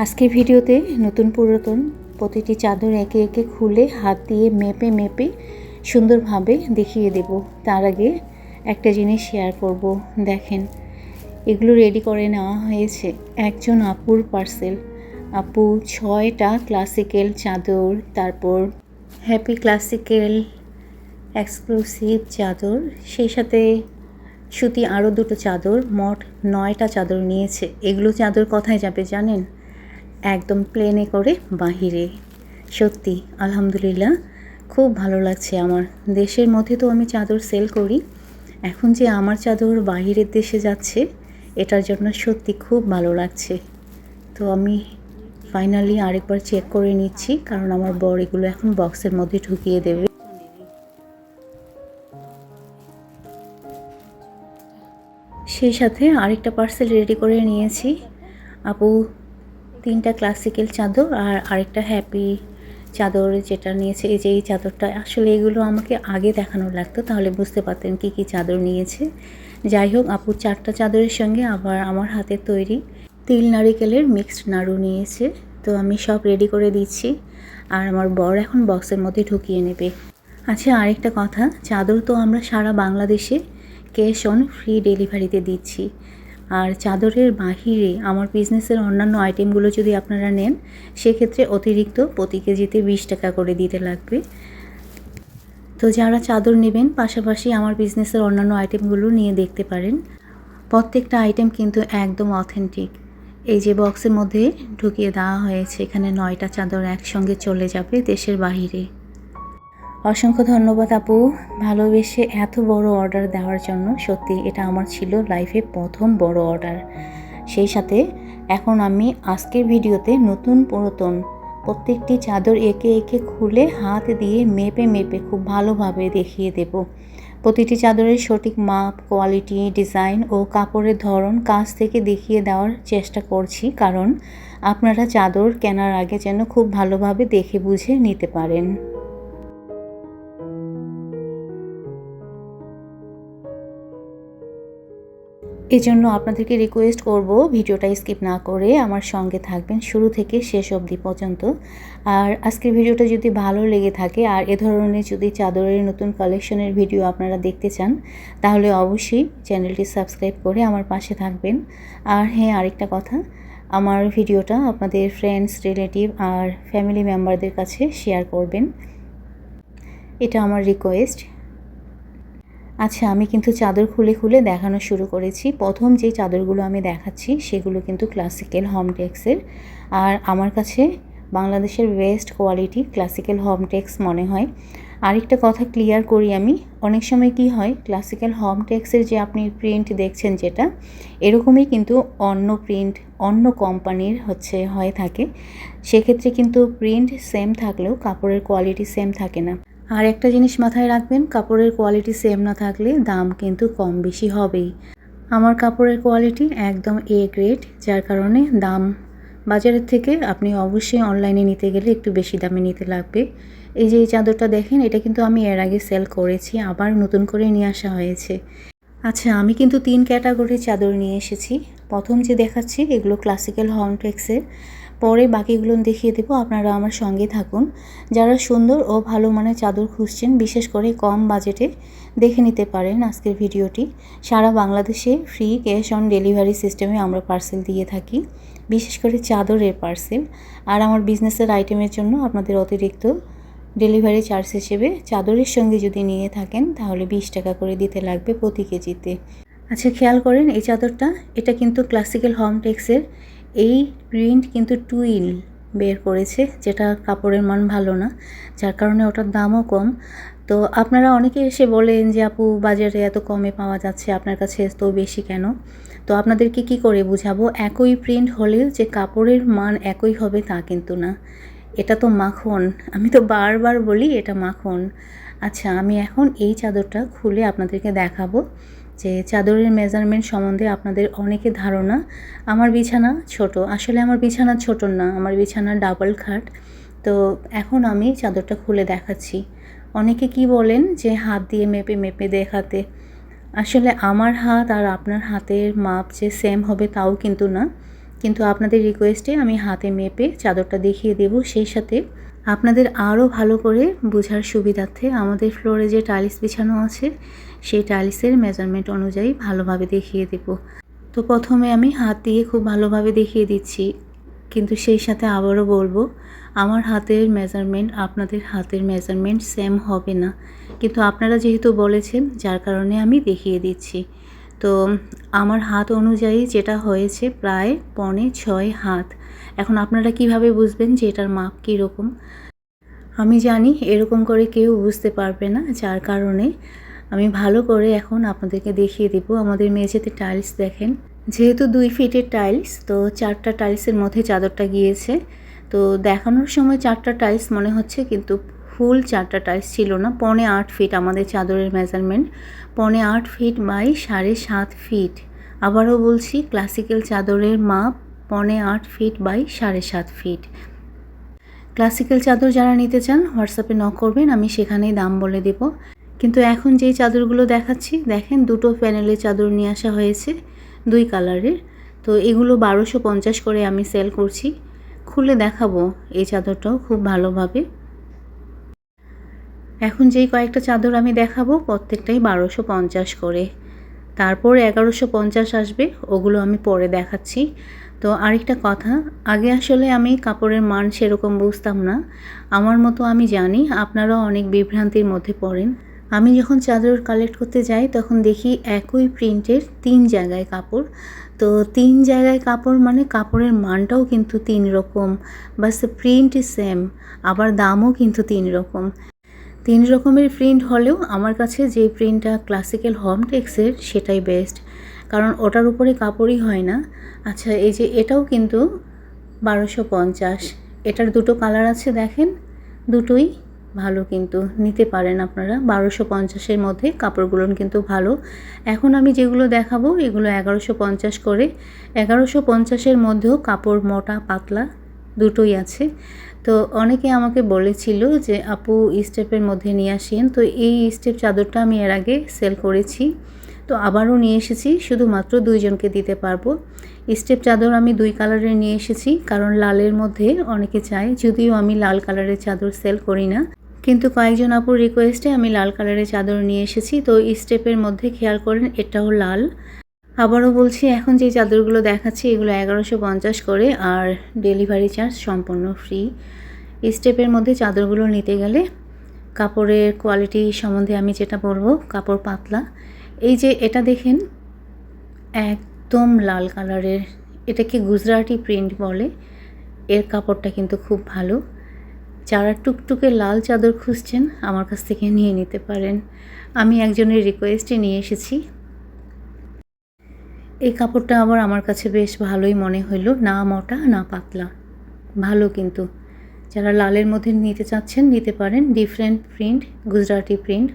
আজকের ভিডিওতে নতুন পুরাতন প্রতিটি চাদর একে একে খুলে হাত দিয়ে মেপে মেপে সুন্দরভাবে দেখিয়ে দেব। তার আগে একটা জিনিস শেয়ার করব। দেখেন, এগুলো রেডি করে নেওয়া হয়েছে একজন আপুর পার্সেল। আপু 6টা ক্লাসিক্যাল চাদর, তারপর হ্যাপি ক্লাসিক্যাল এক্সক্লুসিভ চাদর, সেই সাথে সুতি আরও 2টো চাদর, মোট 9টা চাদর নিয়েছে। এগুলো চাদর কোথায় যাবে জানেন? একদম প্লেনে করে বাহিরে। সত্যি আলহামদুলিল্লাহ, খুব ভালো লাগছে আমার। দেশের মধ্যে তো আমি চাদর সেল করি, এখন যে আমার চাদর বাহিরের দেশে যাচ্ছে এটার জন্য সত্যি খুব ভালো লাগছে। তো আমি ফাইনালি আরেকবার চেক করে নিচ্ছি, কারণ আমার বর এগুলো এখন বক্সের মধ্যে ঢুকিয়ে দেবে। সেই সাথে আরেকটা পার্সেল রেডি করে নিয়েছি। আপু 3টা ক্লাসিক্যাল চাদর আর আরেকটা হ্যাপি চাদর যেটা নিয়েছে। এই যে এই চাদরটা, আসলে এগুলো আমাকে আগে দেখানো লাগতো, তাহলে বুঝতে পারতেন কি কি চাদর নিয়েছে। যাই হোক, আপু 4টা চাদরের সঙ্গে আবার আমার হাতের তৈরি তিল নারিকেলের মিক্সড নাড়ু নিয়েছে। তো আমি সব রেডি করে দিচ্ছি, আর আমার বর এখন বক্সের মধ্যে ঢুকিয়ে নেবে। আচ্ছা, আরেকটা কথা, চাদর তো আমরা সারা বাংলাদেশে ক্যাশ অন ফ্রি ডেলিভারিতে দিচ্ছি। আর চাদরের বাহিরে আমার বিজনেসের অন্যান্য আইটেমগুলো যদি আপনারা নেন, সেক্ষেত্রে অতিরিক্ত প্রতি কেজিতে 20 টাকা করে দিতে লাগবে। তো যারা চাদর নেবেন, পাশাপাশি আমার বিজনেসের অন্যান্য আইটেমগুলো নিয়ে দেখতে পারেন। প্রত্যেকটা আইটেম কিন্তু একদম অথেন্টিক। এই যে বক্সের মধ্যে ঢুকিয়ে দেওয়া হয়েছে, এখানে 9টা চাদর একসঙ্গে চলে যাবে দেশের বাহিরে। অসংখ্য ধন্যবাদ আপু, ভালোবেসে এত বড় অর্ডার দেওয়ার জন্য। সত্যি এটা আমার ছিল লাইফে প্রথম বড় অর্ডার। সেই সাথে এখন আমি আজকের ভিডিওতে নতুন পুরাতন প্রত্যেকটি চাদর একে একে খুলে হাত দিয়ে মেপে মেপে খুব ভালোভাবে দেখিয়ে দেব। প্রতিটি চাদরের সঠিক মাপ, কোয়ালিটি, ডিজাইন ও কাপড়ের ধরন কাছ থেকে দেখিয়ে দেওয়ার চেষ্টা করছি, কারণ আপনারা চাদর কেনার আগে যেন খুব ভালোভাবে দেখে বুঝে নিতে পারেন। এজন্য আপনাদেরকে রিকোয়েস্ট করব, ভিডিওটা স্কিপ না করে আমার সঙ্গে থাকবেন শুরু থেকে শেষ অবধি পর্যন্ত। আর আজকের ভিডিওটা যদি ভালো লেগে থাকে আর এ ধরনের যদি চাদরের নতুন কালেকশনের ভিডিও আপনারা দেখতে চান, তাহলে অবশ্যই চ্যানেলটি সাবস্ক্রাইব করে আমার পাশে থাকবেন। আর হ্যাঁ, আরেকটা কথা, আমার ভিডিওটা আপনাদের ফ্রেন্ডস, রিলেটিভ আর ফ্যামিলি মেম্বারদের কাছে শেয়ার করবেন, এটা আমার রিকোয়েস্ট। আচ্ছা, আমি কিন্তু চাদর খুলে খুলে দেখানো শুরু করেছি। প্রথম যে চাদরগুলো আমি দেখাচ্ছি সেগুলো কিন্তু ক্লাসিক্যাল হোমটেক্সের, আর আমার কাছে বাংলাদেশের বেস্ট কোয়ালিটি ক্লাসিক্যাল হোমটেক্স মনে হয়। আরেকটা কথা ক্লিয়ার করি আমি, অনেক সময় কি হয়, ক্লাসিক্যাল হোমটেক্সের যে আপনি প্রিন্ট দেখছেন যেটা, এরকমই কিন্তু অন্য প্রিন্ট অন্য কোম্পানির হয়ে থাকে। সেক্ষেত্রে কিন্তু প্রিন্ট সেম থাকলেও কাপড়ের কোয়ালিটি সেম থাকে না। আর একটা জিনিস মাথায় রাখবেন, কাপড়ের কোয়ালিটি সেম না থাকলে দাম কিন্তু কম বেশি হবেই। আমার কাপড়ের কোয়ালিটি একদম এ গ্রেড, যার কারণে দাম বাজারের থেকে আপনি অবশ্যই অনলাইনে নিতে গেলে একটু বেশি দামে নিতে লাগবে। এই যে এই চাদরটা দেখেন, এটা কিন্তু আমি এর আগে সেল করেছি, আবার নতুন করে নিয়ে আসা হয়েছে। আচ্ছা, আমি কিন্তু 3 ক্যাটাগরির চাদর নিয়ে এসেছি। প্রথম যে দেখাচ্ছি এগুলো ক্লাসিক্যাল হোমটেক্সের, পরে বাকিগুলো দেখিয়ে দেবো, আপনারা আমার সঙ্গে থাকুন। যারা সুন্দর ও ভালো মানের চাদর খুঁজছেন, বিশেষ করে কম বাজেটে, দেখে নিতে পারেন আজকের ভিডিওটি। সারা বাংলাদেশে ফ্রি ক্যাশ অন ডেলিভারি সিস্টেমে আমরা পার্সেল দিয়ে থাকি, বিশেষ করে চাদরের পার্সেল। আর আমার বিজনেসের আইটেমের জন্য আপনাদের অতিরিক্ত ডেলিভারি চার্জ হিসেবে চাদরের সঙ্গে যদি নিয়ে থাকেন, তাহলে 20 টাকা করে দিতে লাগবে প্রতি কেজিতে। আচ্ছা, খেয়াল করেন এই চাদরটা, এটা কিন্তু ক্লাসিক্যাল হোমটেক্সের। এই প্রিন্ট কিন্তু টুইল বের করেছে, যেটা কাপড়ের মান ভালো না, যার কারণে ওটার দামও কম। তো আপনারা অনেকে এসে বলেন যে আপু, বাজারে এত কমে পাওয়া যাচ্ছে, আপনার কাছে এত বেশি কেন? তো আপনাদেরকে কি করে বুঝাবো, একই প্রিন্ট হলেও যে কাপড়ের মান একই হবে তা কিন্তু না। এটা তো মাখন, আমি তো বারবার বলি এটা মাখন। আচ্ছা, আমি এখন এই চাদরটা খুলে আপনাদেরকে দেখাবো যে চাদরের মেজারমেন্ট সম্বন্ধে আপনাদের অনেকে ধারণা আমার বিছানা ছোট। আসলে আমার বিছানা ছোট না, আমার বিছানা ডাবল খাট। তো এখন আমি চাদরটা খুলে দেখাচ্ছি। অনেকে কি বলেন যে হাত দিয়ে মেপে মেপে দেখাতে, আসলে আমার হাত আর আপনার হাতের মাপ যে সেম হবে তাও কিন্তু না। কিন্তু আপনাদের রিকোয়েস্টে আমি হাতে মেপে চাদরটা দেখিয়ে দেব। সেই সাথে আপনাদের আরও ভালো করে বোঝার সুবিধার্থে আমাদের ফ্লোরে যে টাইলস বিছানো আছে সেই টাইলসের মেজারমেন্ট অনুযায়ী ভালোভাবে দেখিয়ে দেব। তো প্রথমে আমি হাত দিয়ে খুব ভালোভাবে দেখিয়ে দিচ্ছি, কিন্তু সেই সাথে আবারও বলবো আমার হাতের মেজারমেন্ট আপনাদের হাতের মেজারমেন্ট সেম হবে না, কিন্তু আপনারা যেহেতু বলেছেন যার কারণে আমি দেখিয়ে দিচ্ছি। তো আমার হাত অনুযায়ী যেটা হয়েছে প্রায় 5.25 হাত। এখন আপনারা কিভাবে বুঝবেন যে এটার মাপ কীরকম? আমি জানি এরকম করে কেউ বুঝতে পারবে না, যার কারণে আমি ভালো করে এখন আপনাদেরকে দেখিয়ে দেব। আমাদের মেঝেতে টাইলস দেখেন, যেহেতু 2 ফিটের টাইলস, তো 4টা টাইলসের মধ্যে চাদরটা গিয়েছে। তো দেখানোর সময় 4টা টাইলস মনে হচ্ছে, কিন্তু ফুল 4টা টাইলস ছিল না। 8.25 ফিট আমাদের চাদরের মেজারমেন্ট, 8.25 ফিট বাই 7.5 ফিট। আবারও বলছি, ক্লাসিক্যাল চাদরের মাপ 8.25 ফিট বাই 7.5 ফিট। ক্লাসিক্যাল চাদর যারা নিতে চান হোয়াটসঅ্যাপে নক করবেন, আমি সেখানেই দাম বলে দেব। কিন্তু এখন যেই চাদরগুলো দেখাচ্ছি দেখেন, 2টো প্যানেলের চাদর নিয়ে আসা হয়েছে 2 কালারের। তো এগুলো 1250 করে আমি সেল করছি। খুলে দেখাবো এই চাদরটাও খুব ভালোভাবে। এখন যেই কয়েকটা চাদর আমি দেখাবো প্রত্যেকটাই 1250 করে, তারপর 1150 আসবে, ওগুলো আমি পরে দেখাচ্ছি। তো আরেকটা কথা, আগে আসলে আমি কাপড়ের মান সেরকম বুঝতাম না। আমার মতো আমি জানি আপনারাও অনেক বিভ্রান্তির মধ্যে পড়েন। আমি যখন চাদর কালেক্ট করতে যাই তখন দেখি একই প্রিন্টের 3 জায়গায় কাপড়। তো 3 জায়গায় কাপড় মানে কাপড়ের মানটাও কিন্তু 3 রকম, বাস প্রিন্ট সেম, আবার দামও কিন্তু 3 রকম। 3 রকমের প্রিন্ট হলেও আমার কাছে যে প্রিন্টটা ক্লাসিক্যাল হোমটেক্সের সেটাই বেস্ট, কারণ ওটার উপরে কাপড়ই হয় না। আচ্ছা, এই যে এটাও কিন্তু 1250, এটার 2টো কালার আছে দেখেন, দুটোই ভালো, কিন্তু নিতে পারেন আপনারা। 1250-এর মধ্যে কাপড়গুলো কিন্তু ভালো। এখন আমি যেগুলো দেখাবো এগুলো 1150 করে। 1150-এর মধ্যেও কাপড় মোটা পাতলা দুটোই আছে। তো অনেকে আমাকে বলেছিল যে আপু স্টেপের মধ্যে নিয়ে আসেন, তো এই স্টেপ চাদরটা আমি এর আগে সেল করেছি, তো আবারও নিয়ে এসেছি, শুধুমাত্র 2 জনকে দিতে পারবো। স্টেপ চাদর আমি 2 কালারের নিয়ে এসেছি, কারণ লালের মধ্যে অনেকে চায়, যদিও আমি লাল কালারের চাদর সেল করি না, কিন্তু কয়েকজন আপুর রিকোয়েস্টে আমি লাল কালারের চাদর নিয়ে এসেছি। তো স্টেপের মধ্যে খেয়াল করেন এটাও লাল। আবারও বলছি, এখন যে চাদরগুলো দেখাচ্ছি এগুলো 1150 করে, আর ডেলিভারি চার্জ সম্পূর্ণ ফ্রি। স্টেপের মধ্যে চাদরগুলো নিতে গেলে কাপড়ের কোয়ালিটি সম্বন্ধে আমি যেটা বলবো, কাপড় পাতলা। এই যে এটা দেখেন একদম লাল কালারের, এটাকে গুজরাটি প্রিন্ট বলে, এর কাপড়টা কিন্তু খুব ভালো। যারা টুকটুকে লাল চাদর খুঁজছেন আমার কাছ থেকে নিয়ে নিতে পারেন, আমি একজনের রিকোয়েস্টে নিয়ে এসেছি। এই কাপড়টা আবার আমার কাছে বেশ ভালোই মনে হলো, না মোটা না পাতলা, ভালো। কিন্তু যারা লালের মধ্যে নিতে চাচ্ছেন নিতে পারেন, ডিফারেন্ট প্রিন্ট, গুজরাটি প্রিন্ট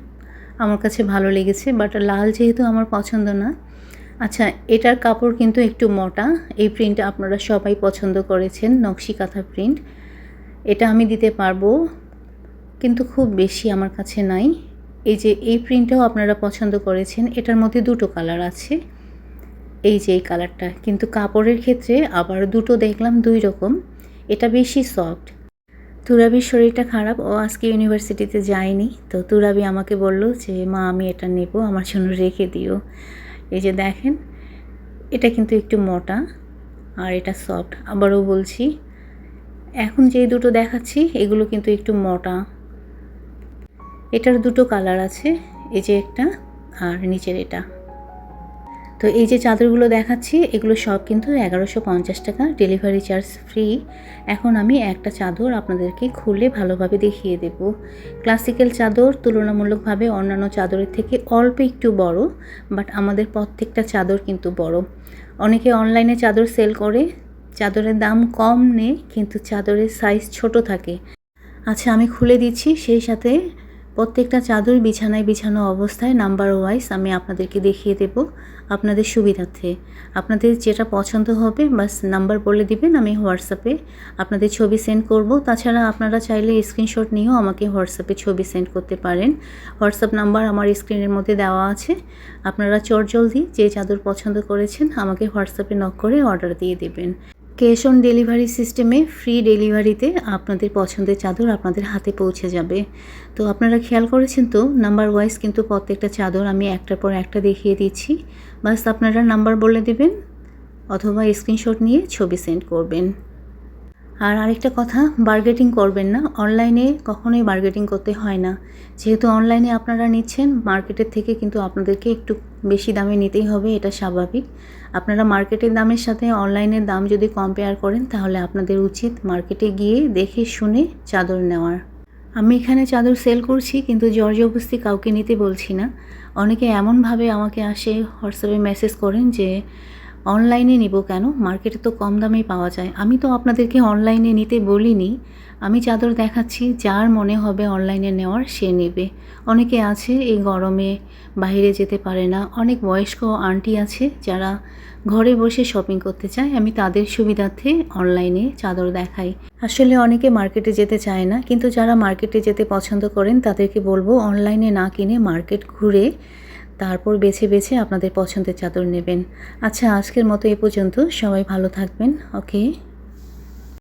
আমার কাছে ভালো লেগেছে, বাট লাল যেহেতু আমার পছন্দ না। আচ্ছা, এটার কাপড় কিন্তু একটু মোটা, এই প্রিন্টটা আপনারা সবাই পছন্দ করেছেন, নকশি কাঁথা প্রিন্ট। এটা আমি দিতে পারবো, কিন্তু খুব বেশি আমার কাছে নাই। এই যে এই প্রিন্টটাও আপনারা পছন্দ করেছেন, এটার মধ্যে 2টো কালার আছে, এই যে এই কালারটা, কিন্তু কাপড়ের ক্ষেত্রে আবার 2টো দেখলাম 2 রকম। এটা বেশি সফট। তুরাবির শরীরটা খারাপ, ও আজকে ইউনিভার্সিটিতে যায়নি, তো তুরাবি আমাকে বলল যে মা আমি এটা নেব, আমার জন্য রেখে দিও। এই যে দেখেন, এটা কিন্তু একটু মোটা আর এটা সফট। আবারও বলছি, এখন যেই 2টো দেখাচ্ছি এগুলো কিন্তু একটু মোটা। এটার 2টো কালার আছে, এই যে একটা আর নিচের এটা। তো এই যে চাদরগুলো দেখাচ্ছি এগুলো সব কিন্তু 1150 টাকা, ডেলিভারি চার্জ ফ্রি। এখন আমি একটা চাদর আপনাদেরকে খুলে ভালোভাবে দেখিয়ে দেব। ক্লাসিক্যাল চাদর তুলনামূলকভাবে অন্যান্য চাদরের থেকে অল্প একটু বড়, বাট আমাদের প্রত্যেকটা চাদর কিন্তু বড়। অনেকে অনলাইনে চাদর সেল করে, চাদরের দাম কম নেয় কিন্তু চাদরের সাইজ ছোট থাকে। আচ্ছা, আমি খুলে দিচ্ছি, সেই সাথে প্রত্যেকটা চাদর বিছানায় বিছানো অবস্থায় নাম্বার ওয়াইজ আমি আপনাদেরকে দেখিয়ে দেব আপনাদের সুবিধার্থে। আপনাদের যেটা পছন্দ হবে বাস নাম্বার বলে দিবেন, আমি হোয়াটসঅ্যাপে আপনাদের ছবি সেন্ড করব। তাছাড়া আপনারা চাইলে স্ক্রিনশট নিয়েও আমাকে হোয়াটসঅ্যাপে ছবি সেন্ড করতে পারেন। হোয়াটসঅ্যাপ নাম্বার আমার স্ক্রিনের মধ্যে দেওয়া আছে। আপনারা চটজলদি যে চাদর পছন্দ করেছেন আমাকে হোয়াটসঅ্যাপে নক করে অর্ডার দিয়ে দেবেন। ক্যাশ অন ডেলিভারি সিস্টেমে ফ্রি ডেলিভারিতে আপনাদের পছন্দের চাদর আপনাদের হাতে পৌঁছে যাবে। তো আপনারা খেয়াল করেছেন তো, নাম্বার ওয়াইজ কিন্তু প্রত্যেকটা চাদর আমি একটার পর একটা দেখিয়ে দিচ্ছি। বাস আপনারা নাম্বার বলে দেবেন অথবা স্ক্রিনশট নিয়ে ছবি সেন্ড করবেন। আর আরেকটা কথা, বার্গেটিং করবেন না। অনলাইনে কখনোই বার্গেটিং করতে হয় না। যেহেতু অনলাইনে আপনারা নিচ্ছেন, মার্কেটের থেকে কিন্তু আপনাদেরকে একটু বেশি দামে নিতেই হবে, এটা স্বাভাবিক। আপনারা মার্কেটের দামের সাথে অনলাইনের দাম যদি কম্পেয়ার করেন, তাহলে আপনাদের উচিত মার্কেটে গিয়ে দেখে শুনে চাদর নেওয়ার। আমি এখানে চাদর সেল করছি, কিন্তু জবরদস্তি কাউকে নিতে বলছি না। অনেকে এমনভাবে আমাকে আসে, হোয়াটসঅ্যাপে মেসেজ করেন যে অনলাইনে নিব কেন, মার্কেটে তো কম দামেই পাওয়া যায়। আমি তো আপনাদেরকে অনলাইনে নিতে বলিনি, আমি চাদর দেখাচ্ছি, যার মনে হবে অনলাইনে নেওয়ার সে নেবে। অনেকে আছে এই গরমে বাইরে যেতে পারে না, অনেক বয়স্ক আন্টি আছে যারা ঘরে বসে শপিং করতে চায়, আমি তাদের সুবিধার্থে অনলাইনে চাদর দেখাই। আসলে অনেকে মার্কেটে যেতে চায় না, কিন্তু যারা মার্কেটে যেতে পছন্দ করেন তাদেরকে বলবো অনলাইনে না কিনে মার্কেট ঘুরে তারপর বেছে বেছে আপনাদের পছন্দের চাদর নেবেন। আচ্ছা, আজকের মতো এ পর্যন্ত। সবাই ভালো থাকবেন। ওকে।